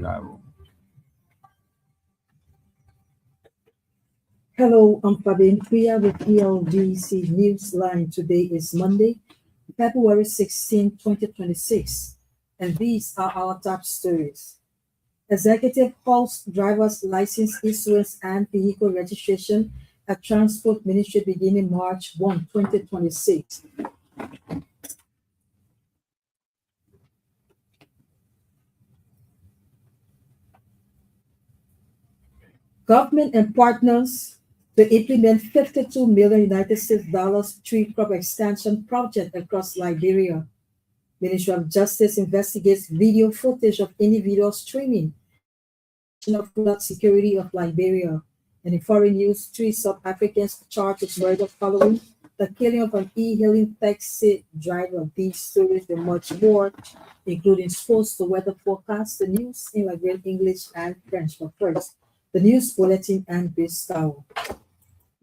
Bravo. Hello, I'm Fabian Priya with Elbc Newsline. Today is Monday, February 16, 2026, and these are our top stories. Executive halts driver's license issuance and vehicle registration at Transport Ministry beginning March 1, 2026. Government and partners to implement 52 million United States dollars tree crop extension project across Liberia. Ministry of Justice investigates video footage of individuals streaming of flood security of Liberia. And in foreign news, 3 South Africans charged with murder following the killing of an e-hailing taxi driver. These stories and much more, including sports, the weather forecast, the news in Liberian English and French. But first, the news bulletin and Biscow.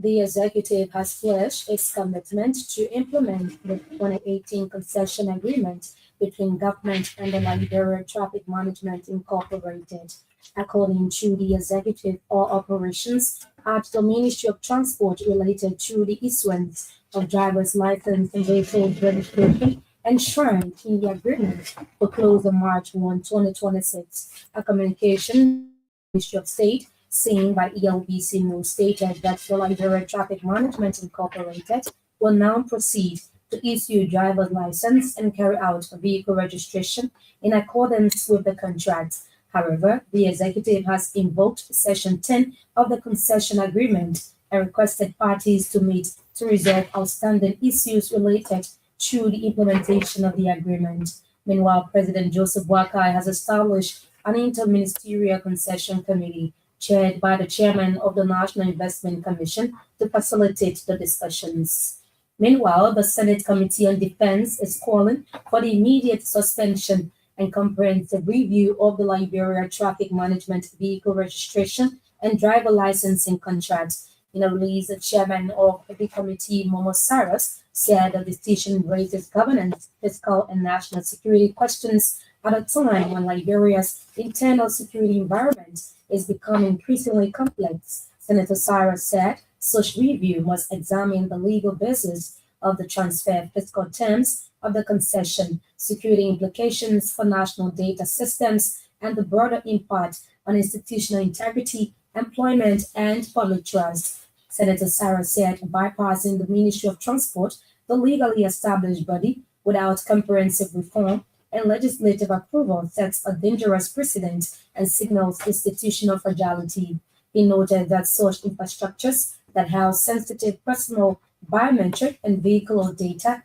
The executive has pledged its commitment to implement the 2018 concession agreement between government and the Liberia Traffic Management Incorporated. According to the executive, all operations at the Ministry of Transport related to the issuance of driver's license and vehicle registration enshrined in the agreement will close on March 1, 2026. A communication Ministry of State seen by Elbc News stated that the Liberia Traffic Management Incorporated will now proceed to issue a driver's license and carry out a vehicle registration in accordance with the contract. However, the executive has invoked Section 10 of the concession agreement and requested parties to meet to resolve outstanding issues related to the implementation of the agreement. Meanwhile, President Joseph Boakai has established an interministerial concession committee chaired by the chairman of the National Investment Commission to facilitate the discussions. Meanwhile, the Senate Committee on Defense is calling for the immediate suspension and comprehensive review of the Liberia Traffic Management Vehicle Registration and Driver Licensing Contracts. In a release, the chairman of the committee, Momo Cyrus, said the decision raises governance, fiscal, and national security questions at a time when Liberia's internal security environment is becoming increasingly complex. Senator Cyrus said such review must examine the legal basis of the transfer, fiscal terms of the concession, security implications for national data systems, and the broader impact on institutional integrity, employment, and public trust. Senator Cyrus said bypassing the Ministry of Transport, the legally established body, without comprehensive reform and legislative approval sets a dangerous precedent and signals institutional fragility. He noted that such infrastructures that house sensitive personal, biometric, and vehicular data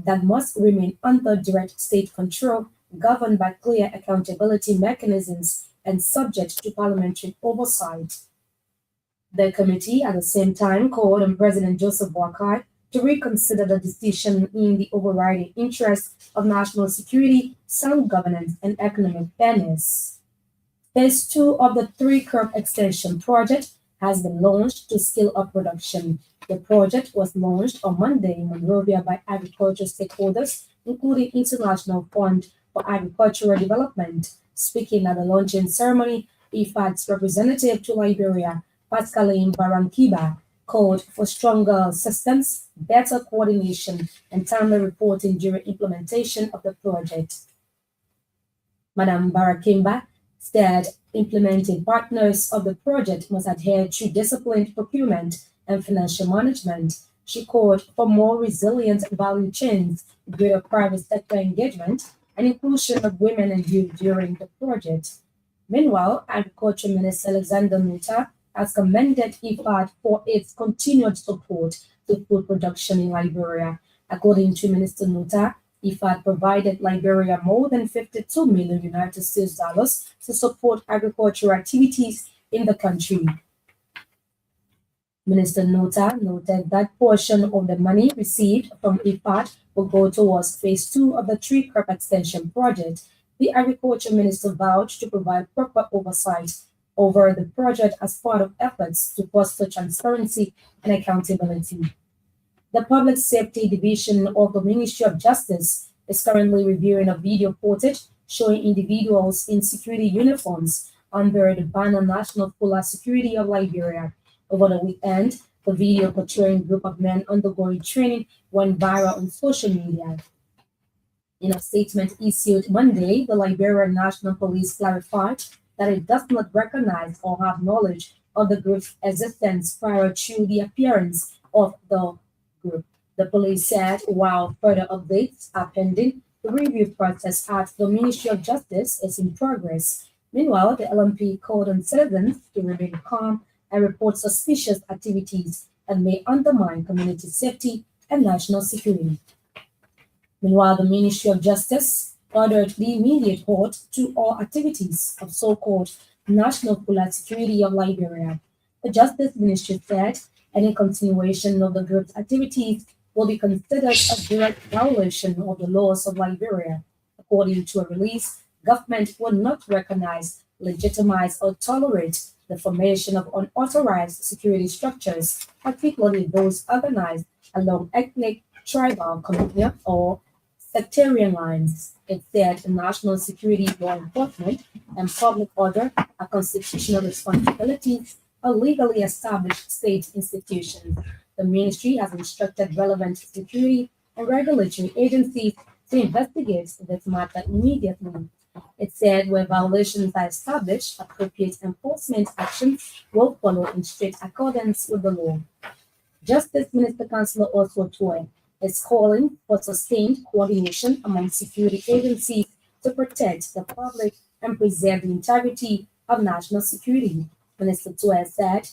that must remain under direct state control, governed by clear accountability mechanisms and subject to parliamentary oversight. The committee at the same time called on President Joseph Boakai to reconsider the decision in the overriding interest of national security, sound governance, and economic fairness. Phase 2 of the 3 crop extension project has been launched to scale up production. The project was launched on Monday in Monrovia by agriculture stakeholders, including International Fund for Agricultural Development. Speaking at the launching ceremony, IFAD's representative to Liberia, Pascaline Barankiba, called for stronger systems, better coordination, and timely reporting during implementation of the project. Madam Barakimba said implementing partners of the project must adhere to disciplined procurement and financial management. She called for more resilient value chains, greater private sector engagement, and inclusion of women and youth during the project. Meanwhile, Agriculture Minister Alexander Nuta has commended IFAD for its continued support to food production in Liberia. According to Minister Nuta, IFAD provided Liberia more than 52 million United States dollars to support agricultural activities in the country. Minister Nuta noted that portion of the money received from IFAD will go towards phase 2 of the tree crop extension project. The Agriculture Minister vowed to provide proper oversight over the project as part of efforts to foster transparency and accountability. The Public Safety Division of the Ministry of Justice is currently reviewing a video footage showing individuals in security uniforms under the banner National Fuller Security of Liberia. Over the weekend, the video portraying a group of men undergoing training went viral on social media. In a statement issued Monday, the Liberian National Police clarified that it does not recognize or have knowledge of the group's existence prior to the appearance of the group. The police said while further updates are pending, the review process at the Ministry of Justice is in progress. Meanwhile, the LMP called on citizens to remain calm and report suspicious activities that may undermine community safety and national security. Meanwhile, the Ministry of Justice ordered the immediate halt to all activities of so-called National Fuller Security of Liberia. The Justice Ministry said any continuation of the group's activities will be considered a direct violation of the laws of Liberia. According to a release, government will not recognize, legitimize, or tolerate the formation of unauthorized security structures, particularly those organized along ethnic, tribal, communal, or sectarian lines. It said national security, law enforcement, and public order are constitutional responsibilities of legally established state institutions. The ministry has instructed relevant security and regulatory agencies to investigate this matter immediately. It said where violations are established, appropriate enforcement actions will follow in strict accordance with the law. Justice Minister Councillor Oswald Toy is calling for sustained coordination among security agencies to protect the public and preserve the integrity of national security. Minister Toy said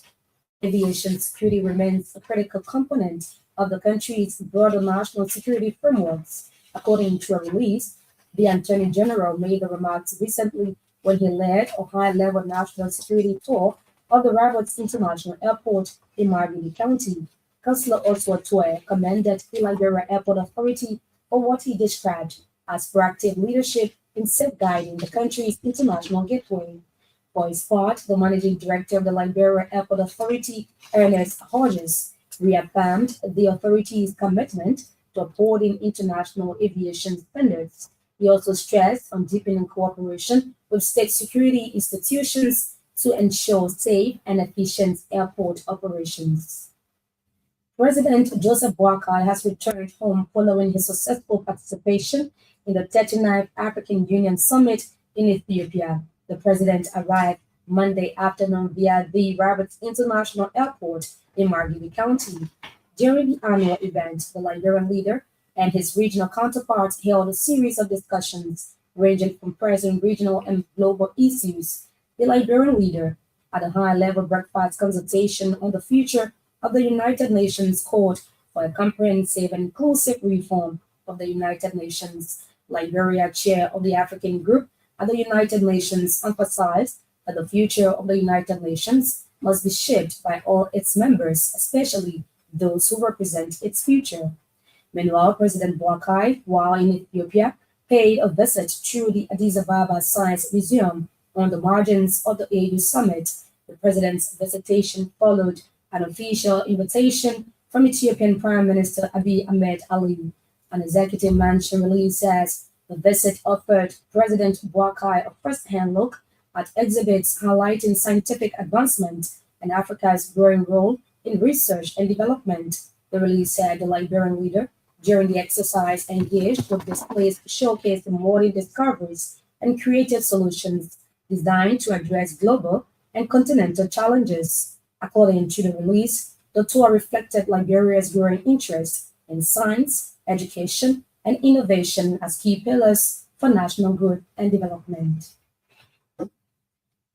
aviation security remains a critical component of the country's broader national security frameworks. According to a release, the Attorney General made the remarks recently when he led a high-level national security tour of the Roberts International Airport in Margate County. Councillor Oswald Toy commended the Liberia Airport Authority for what he described as proactive leadership in safeguarding the country's international gateway. For his part, the managing director of the Liberia Airport Authority, Ernest Hodges, reaffirmed the authority's commitment to upholding international aviation standards. He also stressed on deepening cooperation with state security institutions to ensure safe and efficient airport operations. President Joseph Boakai has returned home following his successful participation in the 39th African Union Summit in Ethiopia. The president arrived Monday afternoon via the Roberts International Airport in Margate County. During the annual event, the Liberian leader and his regional counterparts held a series of discussions ranging from pressing regional and global issues. The Liberian leader had a high-level breakfast consultation on the future of the United Nations called for a comprehensive and inclusive reform of the United Nations. Liberia, chair of the African Group at the United Nations, emphasized that the future of the United Nations must be shaped by all its members, especially those who represent its future. Meanwhile, President Boakai, while in Ethiopia, paid a visit to the Addis Ababa Science Museum on the margins of the AU Summit. The president's visitation followed an official invitation from Ethiopian Prime Minister Abiy Ahmed Ali. An executive mansion release says the visit offered President Boakai a first-hand look at exhibits highlighting scientific advancement and Africa's growing role in research and development. The release said the Liberian leader, during the exercise, engaged with displays showcasing modern discoveries and creative solutions designed to address global and continental challenges. According to the release, the tour reflected Liberia's growing interest in science, education, and innovation as key pillars for national growth and development.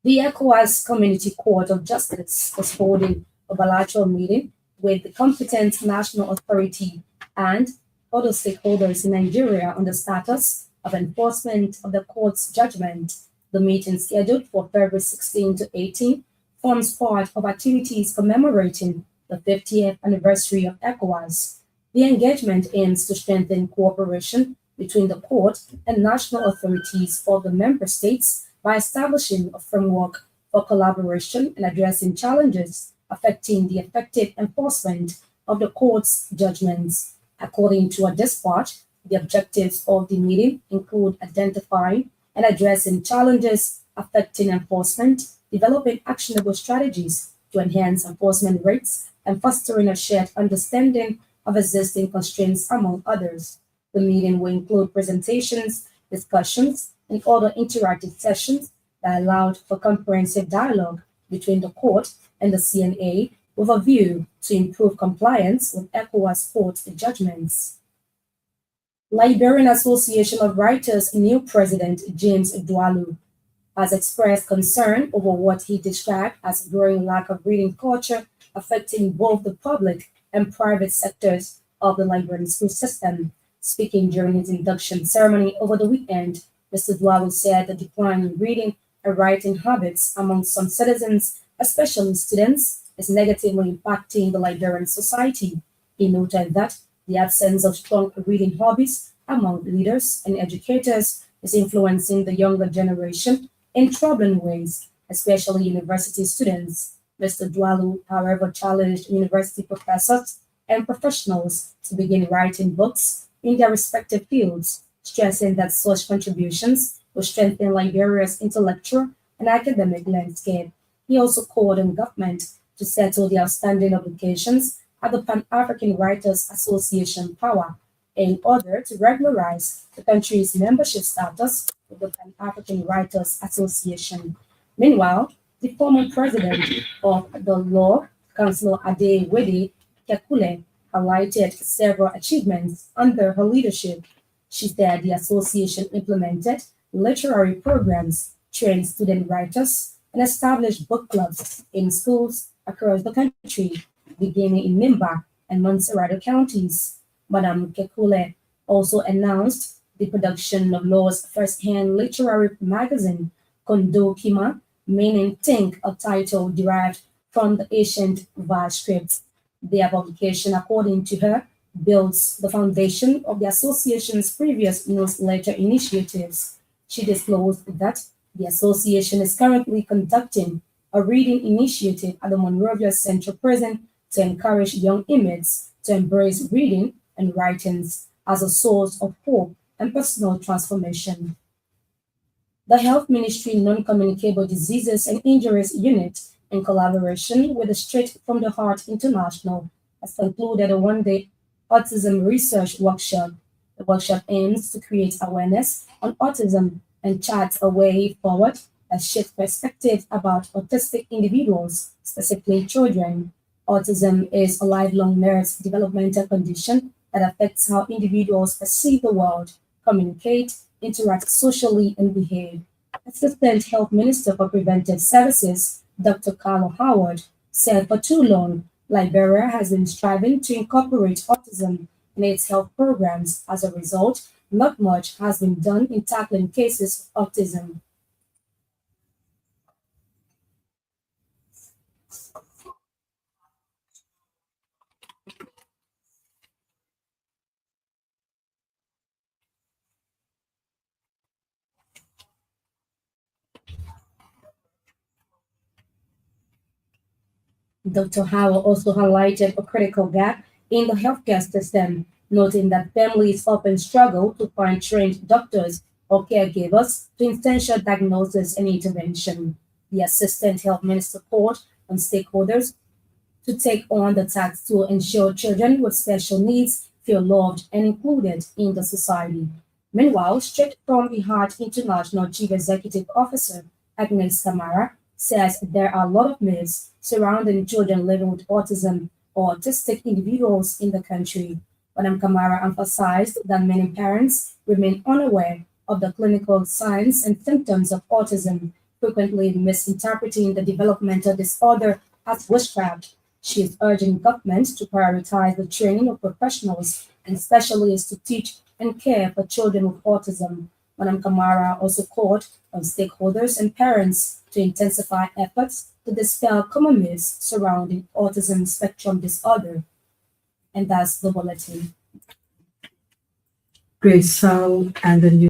The ECOWAS Community Court of Justice is holding a bilateral meeting with the competent national authority and other stakeholders in Nigeria on the status of enforcement of the court's judgment. The meeting, scheduled for February 16 to 18, forms part of activities commemorating the 50th anniversary of ECOWAS. The engagement aims to strengthen cooperation between the court and national authorities of the member states by establishing a framework for collaboration and addressing challenges affecting the effective enforcement of the court's judgments. According to a dispatch, the objectives of the meeting include identifying and addressing challenges affecting enforcement, developing actionable strategies to enhance enforcement rates, and fostering a shared understanding of existing constraints, among others. The meeting will include presentations, discussions, and other interactive sessions that allowed for comprehensive dialogue between the court and the CNA with a view to improve compliance with ECOWAS court judgments. Liberian Association of Writers' new president, James Dwalu, has expressed concern over what he described as a growing lack of reading culture affecting both the public and private sectors of the Liberian school system. Speaking during his induction ceremony over the weekend, Mr. Dwalu said the decline in reading and writing habits among some citizens, especially students, is negatively impacting the Liberian society. He noted that the absence of strong reading hobbies among leaders and educators is influencing the younger generation in troubling ways, especially university students. Mr. Dwalu, however, challenged university professors and professionals to begin writing books in their respective fields, stressing that such contributions will strengthen Liberia's intellectual and academic landscape. He also called on government to settle the outstanding obligations at the Pan African Writers Association POWER in order to regularize the country's membership status with the Pan African Writers Association. Meanwhile, the former president of the Law, Councillor Adewale Kekule, highlighted several achievements under her leadership. She said the association implemented literary programs, trained student writers, and established book clubs in schools across the country, beginning in Nimba and Montserrado counties. Madame Kekule also announced the production of Law's first-hand literary magazine, Kondo Kima, meaning think, a title derived from the ancient Va script. Their publication, according to her, builds the foundation of the association's previous newsletter initiatives. She disclosed that the association is currently conducting a reading initiative at the Monrovia Central Prison to encourage young inmates to embrace reading and writings as a source of hope and personal transformation. The Health Ministry Non-Communicable Diseases and Injuries Unit, in collaboration with the Straight from the Heart International, has concluded a one-day autism research workshop. The workshop aims to create awareness on autism and chart a way forward that shifts perspectives about autistic individuals, specifically children. Autism is a lifelong neurodevelopmental condition that affects how individuals perceive the world, communicate, interact socially, and behave. Assistant Health Minister for Preventive Services, Dr. Carlo Howard, said for too long, Liberia has been striving to incorporate autism in its health programs. As a result, not much has been done in tackling cases of autism. Dr. Howell also highlighted a critical gap in the healthcare system, noting that families often struggle to find trained doctors or caregivers to essential diagnosis and intervention. The Assistant Health Minister called on stakeholders to take on the task to ensure children with special needs feel loved and included in the society. Meanwhile, straight from the Heart International Chief Executive Officer Agnes Samara says there are a lot of myths surrounding children living with autism or autistic individuals in the country. Madam Kamara emphasized that many parents remain unaware of the clinical signs and symptoms of autism, frequently misinterpreting the developmental disorder as witchcraft. She is urging government to prioritize the training of professionals and specialists to teach and care for children with autism. Madam Kamara also called on stakeholders and parents to intensify efforts to dispel common myths surrounding autism spectrum disorder. And that's the bulletin. Great. So, and the